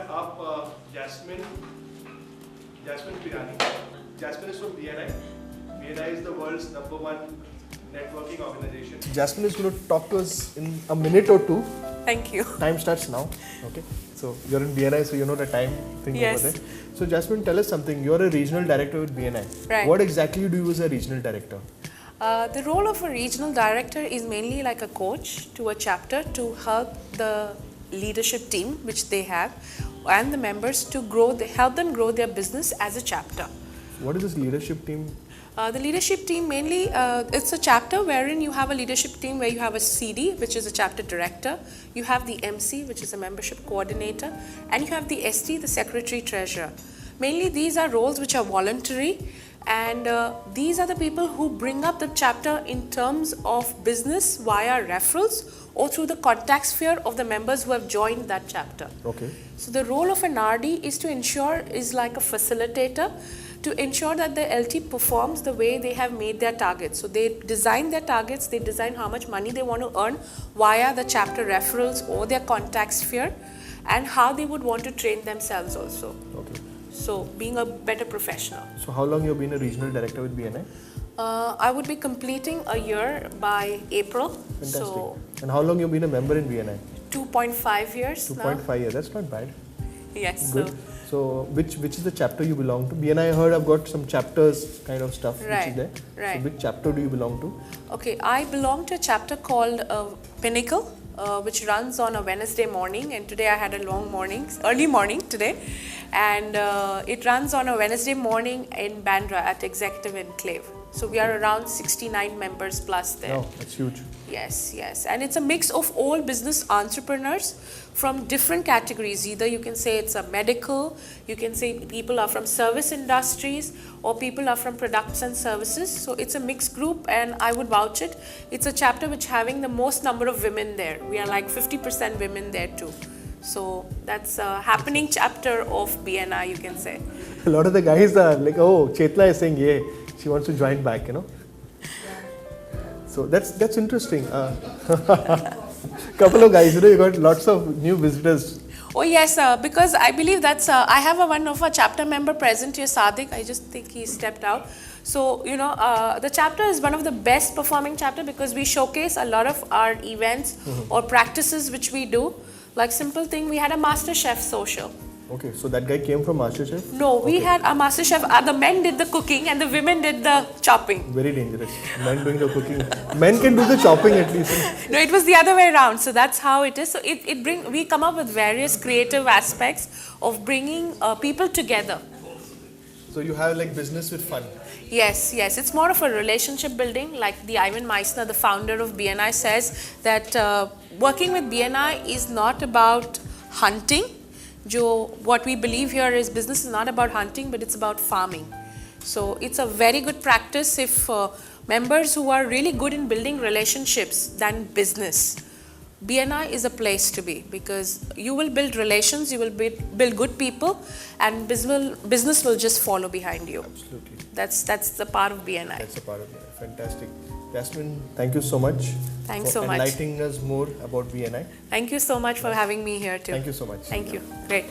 have up Jasmine Pirani. Jasmine is from BNI. BNI is the world's #1 networking organization. Jasmine is going to talk to us in a minute or two. Thank you. Time starts now. Okay. So you're in BNI, so you know the time thing yes. over there. So Jasmine, tell us something. You're a regional director with BNI. Right. What exactly do you do as a regional director? The role of a regional director is mainly like a coach to a chapter to help the leadership team, which they have, and the members to grow, help them grow their business as a chapter. What is this leadership team? The leadership team mainly, it's a chapter wherein you have a leadership team where you have a CD, which is a chapter director, you have the MC, which is a membership coordinator, and you have the ST, the secretary treasurer. Mainly these are roles which are voluntary, and these are the people who bring up the chapter in terms of business via referrals or through the contact sphere of the members who have joined that chapter. Okay. So the role of an RD is to ensure, is like a facilitator, to ensure that the LT performs the way they have made their targets. So they design their targets, they design how much money they want to earn via the chapter referrals or their contact sphere, and how they would want to train themselves also. Okay. So being a better professional. So how long you've been a regional director with BNI? I would be completing a year by April. Fantastic. So and how long you've been a member in BNI? 2.5 years 2.5 years. That's not bad. Yes. Good. So which is the chapter you belong to? BNI, I heard I've got some chapters kind of stuff Right, which is there. right. So which chapter do you belong to? Okay, I belong to a chapter called Pinnacle, which runs on a Wednesday morning, and today I had a long morning, early morning today, and it runs on a Wednesday morning in Bandra at Executive Enclave. So we are around 69 members plus there. Oh, that's huge. Yes, yes, and it's a mix of all business entrepreneurs from different categories. Either you can say it's a medical, you can say people are from service industries, or people are from products and services. So it's a mixed group, and I would vouch it. It's a chapter which having the most number of women there. We are like 50% women there too. So that's a happening chapter of BNI, you can say. A lot of the guys are like, oh, Chetla is saying, yeah, she wants to join back, you know. So that's interesting. Couple of guys, you know, you got lots of new visitors. Oh yes, because I believe that's, I have one of our chapter member present here, Sadiq. I just think he stepped out. So, you know, the chapter is one of the best performing chapter because we showcase a lot of our events or practices which we do. Like simple thing, we had a Master Chef social. Okay, so that guy came from MasterChef? No, we had a Master Chef. The men did the cooking and the women did the chopping. Very dangerous. Men doing the cooking. Men can do the chopping at least. No, it was the other way around. So that's how it is. So we come up with various creative aspects of bringing people together. So you have like business with fun. Yes, yes. It's more of a relationship building. Like the Ivan Meissner, the founder of BNI, says that working with BNI is not about hunting. What we believe here is business is not about hunting, but it's about farming. So it's a very good practice if members who are really good in building relationships than business. BNI is a place to be because you will build relations, you will build good people, and business will just follow behind you. Absolutely. That's the part of BNI. That's a part of BNI. Fantastic. Jasmine, thank you so much. Thanks so much. Enlightening us more about BNI. Thank you so much for having me here too. Thank you so much. Thank you. Great.